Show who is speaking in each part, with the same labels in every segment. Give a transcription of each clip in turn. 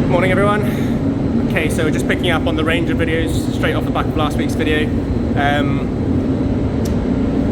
Speaker 1: Morning everyone. Okay, so we're just picking up on the range of videos straight off the back of last week's video.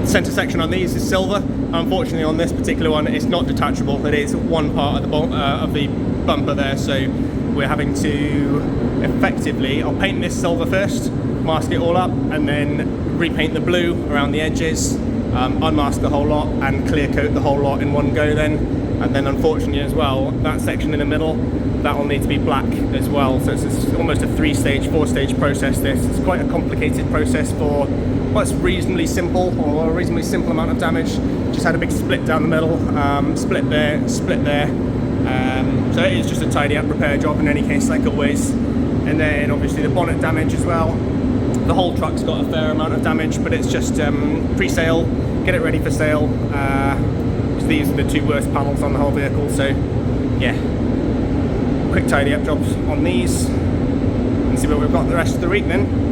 Speaker 1: Center section on these is silver. Unfortunately on this particular one it's not detachable. It is one part of the bumper there, so we're having to effectively, I'll paint this silver first, mask it all up, and then repaint the blue around the edges, unmask the whole lot and clear coat the whole lot in one go then. And then unfortunately as well, that section in the middle, that will need to be black as well. So it's almost a 4-stage process this. It's quite a complicated process for what's reasonably simple, or a reasonably simple amount of damage. Just had a big split down the middle, split there. So it is just a tidy up repair job in any case, like always. And then obviously the bonnet damage as well. The whole truck's got a fair amount of damage, but it's just pre-sale, get it ready for sale. These are the two worst panels on the whole vehicle, so yeah, quick tidy up jobs on these and see what we've got the rest of the week then.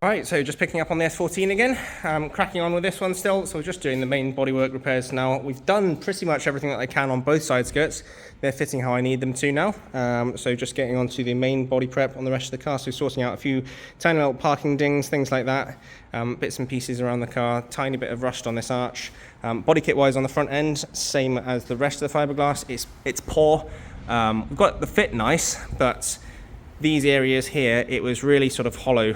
Speaker 1: Right, so just picking up on the S14 again, cracking on with this one still. So we're just doing the main bodywork repairs now. We've done pretty much everything that I can on both side skirts. They're fitting how I need them to now. So just getting onto the main body prep on the rest of the car. So sorting out a few tiny little parking dings, things like that. Bits and pieces around the car, tiny bit of rust on this arch. Body kit wise on the front end, same as the rest of the fiberglass. It's poor. We've got the fit nice, but these areas here, it was really sort of hollow.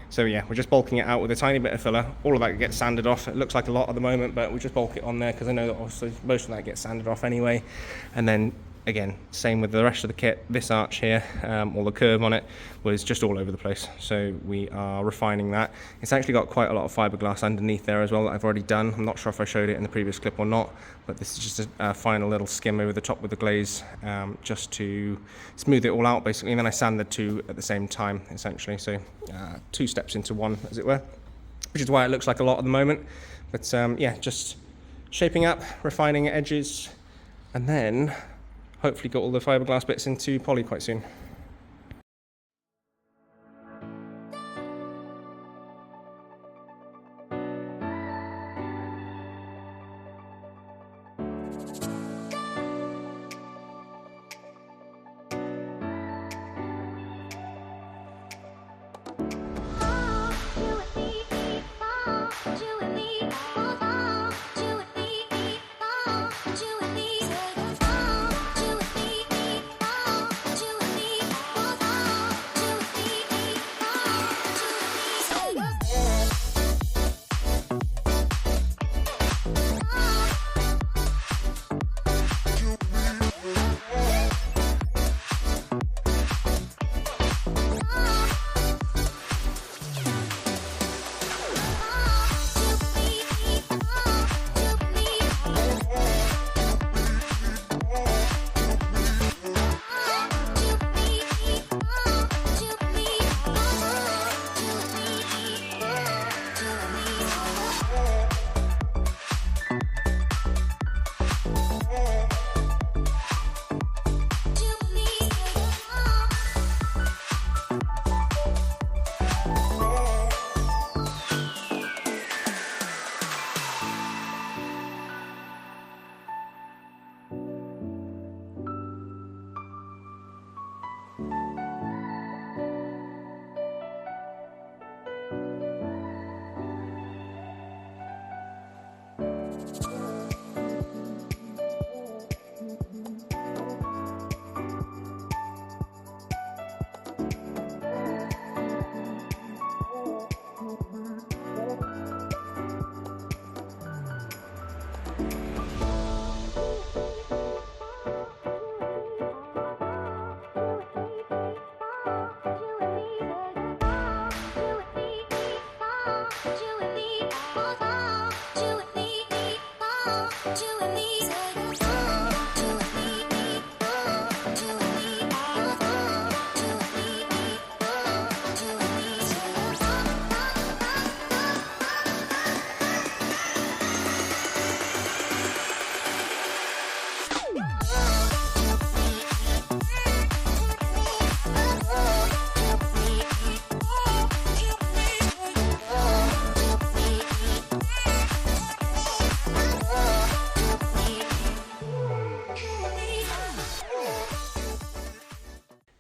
Speaker 1: So yeah, we're just bulking it out with a tiny bit of filler. All of that gets sanded off. It looks like a lot at the moment, but we just bulk it on there because I know that also most of that gets sanded off anyway. And then again, same with the rest of the kit. This arch here, or the curve on it, was just all over the place. So we are refining that. It's actually got quite a lot of fiberglass underneath there as well that I've already done. I'm not sure if I showed it in the previous clip or not, but this is just a final little skim over the top with the glaze, just to smooth it all out basically. And then I sand the two at the same time essentially. So 2 steps into one, as it were, which is why it looks like a lot at the moment. But yeah, just shaping up, refining edges, and then hopefully got all the fiberglass bits into poly quite soon.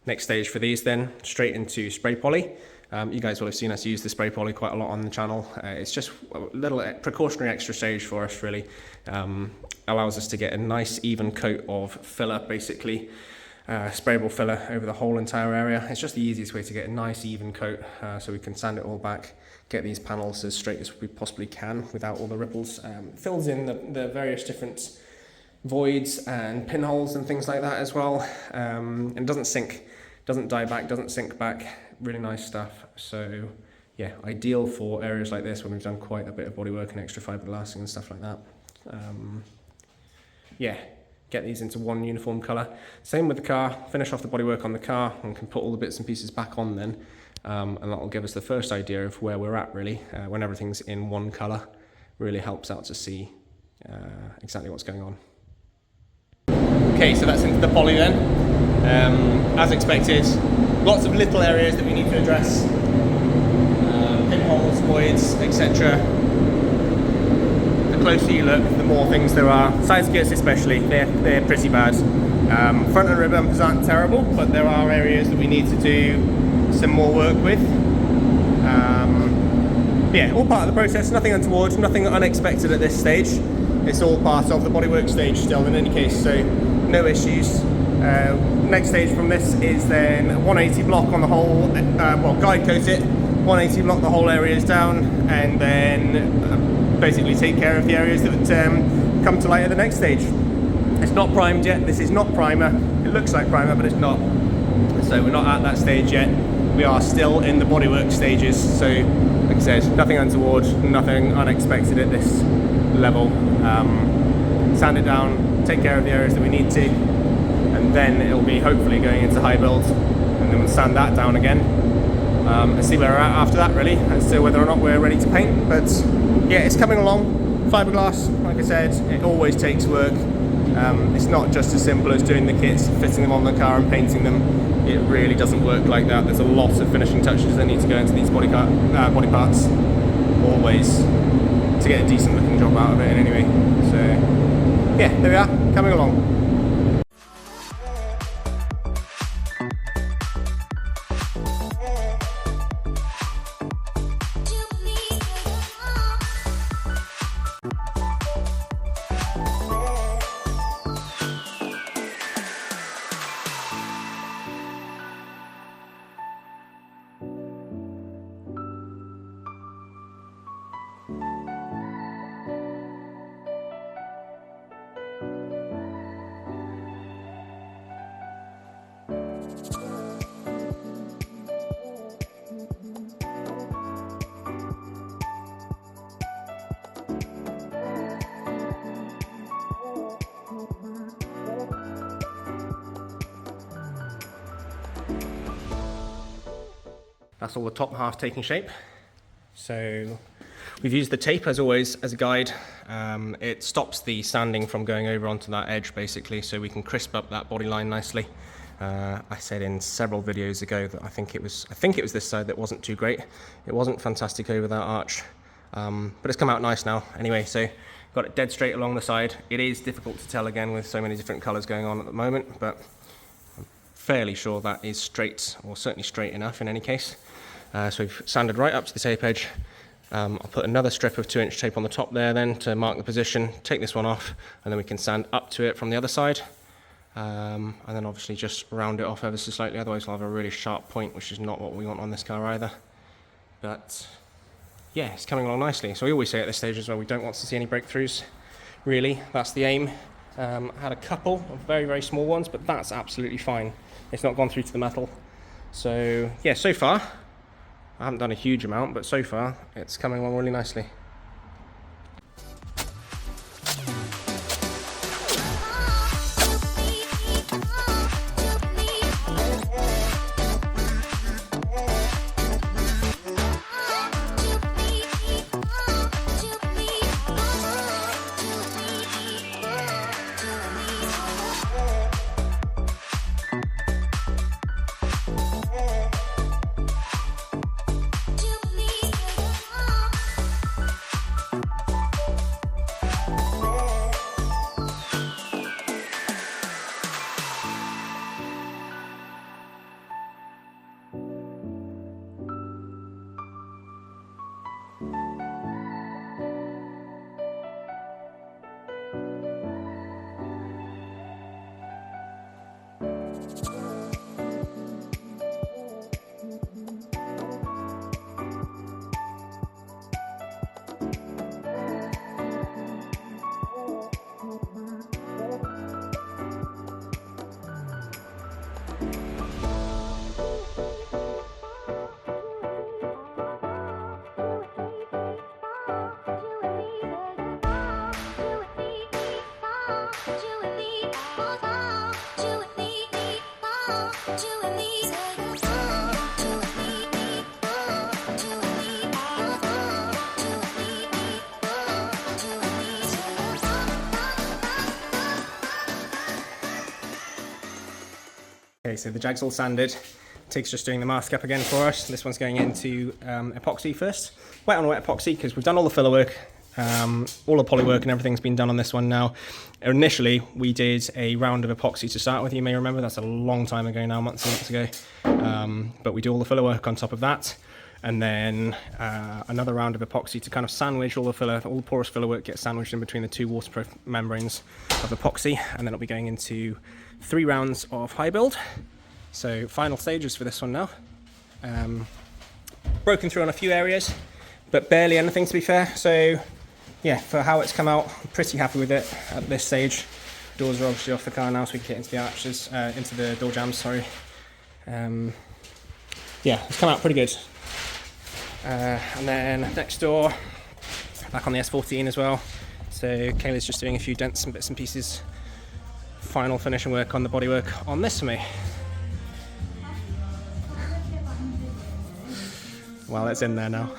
Speaker 1: Next stage for these then, straight into spray poly. You guys will have seen us use the spray poly quite a lot on the channel. It's just a little precautionary extra stage for us really. Allows us to get a nice even coat of filler, basically sprayable filler over the whole entire area. It's just the easiest way to get a nice even coat, so we can sand it all back, get these panels as straight as we possibly can without all the ripples. Fills in the various different voids and pinholes and things like that as well, and doesn't sink, doesn't die back, doesn't sink back. Really nice stuff. So yeah, ideal for areas like this when we've done quite a bit of bodywork and extra fiberglassing and stuff like that. Yeah, get these into one uniform colour. Same with the car, finish off the bodywork on the car and can put all the bits and pieces back on then, and that will give us the first idea of where we're at really. When everything's in one colour, really helps out to see exactly what's going on. Okay, so that's into the poly then. As expected, lots of little areas that we need to address, pinholes, voids, etc. The closer you look, the more things there are. Side skirts especially, they're pretty bad. Front and rear bumpers aren't terrible, but there are areas that we need to do some more work with. Yeah, all part of the process, nothing untoward, nothing unexpected at this stage. It's all part of the bodywork stage still in any case, so no issues. Next stage from this is then 180 block on the whole, well, guide coat it, 180 block the whole areas down, and then basically take care of the areas that would come to light at the next stage. It's not primed yet, this is not primer. It looks like primer, but it's not. So we're not at that stage yet. We are still in the bodywork stages, so like I said, nothing untoward, nothing unexpected at this level. Sand it down, take care of the areas that we need to, and then it'll be hopefully going into high build, and then we'll sand that down again, and see where we're at after that really, as to whether or not we're ready to paint. But yeah, it's coming along. Fiberglass, like I said, it always takes work. It's not just as simple as doing the kits, fitting them on the car and painting them. It really doesn't work like that. There's a lot of finishing touches that need to go into these body parts, always, to get a decent looking job out of it in any way. So yeah, there we are, coming along. That's all the top half taking shape. So we've used the tape as always as a guide. It stops the sanding from going over onto that edge basically, so we can crisp up that body line nicely. I said in several videos ago that I think it was this side that wasn't too great. It wasn't fantastic over that arch, but it's come out nice now anyway. So got it dead straight along the side. It is difficult to tell again with so many different colors going on at the moment, but I'm fairly sure that is straight, or certainly straight enough in any case. So we've sanded right up to the tape edge. I'll put another strip of 2-inch tape on the top there then to mark the position, take this one off, and then we can sand up to it from the other side. And then obviously just round it off ever so slightly, otherwise we'll have a really sharp point, which is not what we want on this car either. But yeah, it's coming along nicely. So we always say at this stage as well, we don't want to see any breakthroughs, really. That's the aim. I had a couple of very, very small ones, but that's absolutely fine. It's not gone through to the metal. So yeah, so far, I haven't done a huge amount, but so far it's coming along really nicely. Okay, so the Jag's all sanded. Tig's just doing the mask up again for us. This one's going into epoxy first. Wet on wet epoxy because we've done all the filler work, all the poly work and everything's been done on this one now. Initially, we did a round of epoxy to start with, you may remember. That's a long time ago now, months and months ago. But we do all the filler work on top of that. And then another round of epoxy to kind of sandwich all the filler, all the porous filler work gets sandwiched in between the two waterproof membranes of epoxy. And then it'll be going into 3 rounds of high build. So final stages for this one now. Broken through on a few areas, but barely anything to be fair. So yeah, for how it's come out, I'm pretty happy with it at this stage. Doors are obviously off the car now, so we can get into the arches, into the door jambs, sorry. Yeah, it's come out pretty good. And then next door, back on the S14 as well. So Kayla's just doing a few dents and bits and pieces. Final finishing work on the bodywork on this for me. Well, it's in there now.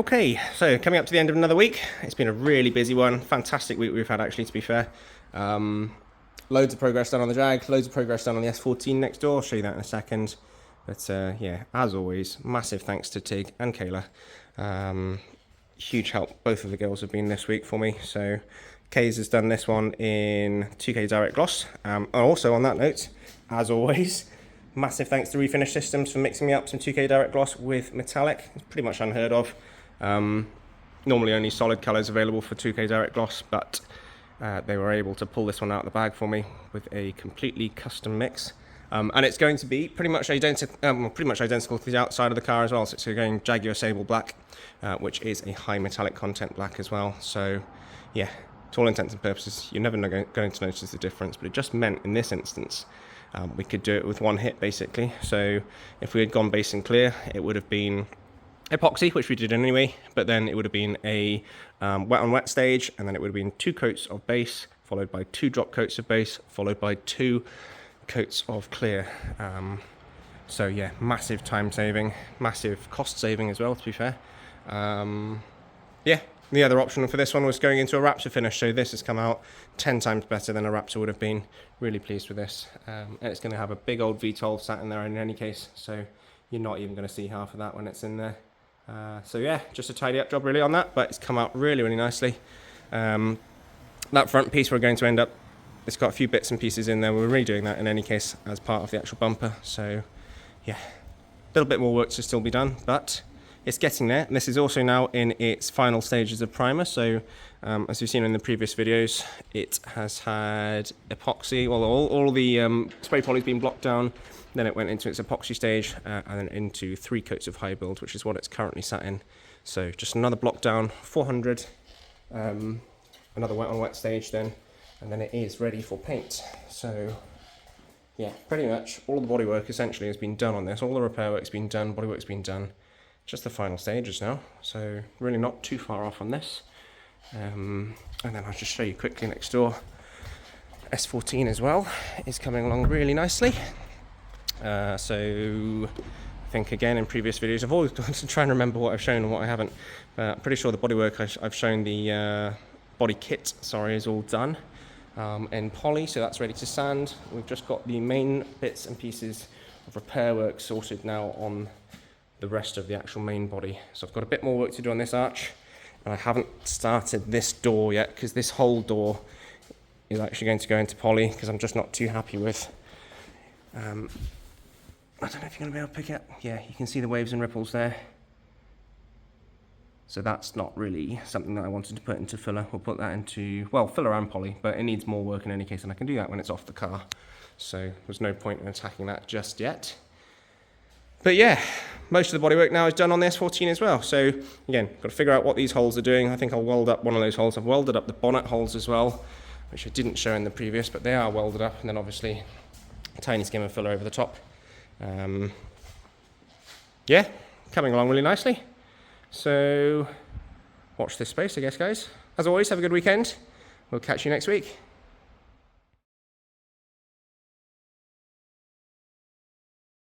Speaker 1: Okay, so coming up to the end of another week. It's been a really busy one. Fantastic week we've had, actually, to be fair. Loads of progress done on the Jag, loads of progress done on the S14 next door. I'll show you that in a second. But yeah, as always, massive thanks to Tig and Kayla. Huge help both of the girls have been this week for me. So Kays has done this one in 2K Direct Gloss. And also on that note, as always, massive thanks to Refinish Systems for mixing me up some 2K Direct Gloss with metallic. It's pretty much unheard of. Normally only solid colours available for 2K Direct Gloss, but they were able to pull this one out of the bag for me with a completely custom mix. And it's going to be pretty much identical to the outside of the car as well. So it's going Jaguar Sable Black, which is a high metallic content black as well. So yeah, to all intents and purposes, you're never going to notice the difference, but it just meant in this instance, we could do it with one hit basically. So if we had gone base and clear, it would have been epoxy, which we did anyway, but then it would have been a wet on wet stage, and then it would have been 2 coats of base, followed by 2 drop coats of base, followed by 2 coats of clear. So yeah, massive time saving, massive cost saving as well, to be fair. Yeah, the other option for this one was going into a Raptor finish, so this has come out 10 times better than a Raptor would have been. Really pleased with this. And it's going to have a big old V12 sat in there in any case, so you're not even going to see half of that when it's in there. So yeah, just a tidy up job really on that, but it's come out really, really nicely. That front piece we're going to end up, it's got a few bits and pieces in there. We're redoing that in any case as part of the actual bumper. So yeah, a little bit more work to still be done, but it's getting there. And this is also now in its final stages of primer. So as you've seen in the previous videos, it has had epoxy, well, all the spray poly's been blocked down. Then it went into its epoxy stage and then into 3 coats of high build, which is what it's currently sat in. So just another block down, 400, another wet on wet stage then, and then it is ready for paint. So yeah, pretty much all the bodywork essentially has been done on this. All the repair work's been done, bodywork's been done. Just the final stages now. So really not too far off on this. And then I'll just show you quickly next door. S14 as well is coming along really nicely. So I think again in previous videos, I've always got to try and remember what I've shown and what I haven't. I'm pretty sure the bodywork I've shown, the body kit, sorry, is all done in poly, so that's ready to sand. We've just got the main bits and pieces of repair work sorted now on the rest of the actual main body. So I've got a bit more work to do on this arch, and I haven't started this door yet because this whole door is actually going to go into poly because I'm just not too happy with. I don't know if you're going to be able to pick it up. Yeah, you can see the waves and ripples there. So that's not really something that I wanted to put into filler. We'll put that into, well, filler and poly, but it needs more work in any case, and I can do that when it's off the car. So there's no point in attacking that just yet. But yeah, most of the bodywork now is done on the S14 as well. So again, got to figure out what these holes are doing. I think I'll weld up one of those holes. I've welded up the bonnet holes as well, which I didn't show in the previous, but they are welded up, and then obviously a tiny skim of filler over the top. Yeah, coming along really nicely. So watch this space, I guess, guys. As always, have a good weekend. We'll catch you next week.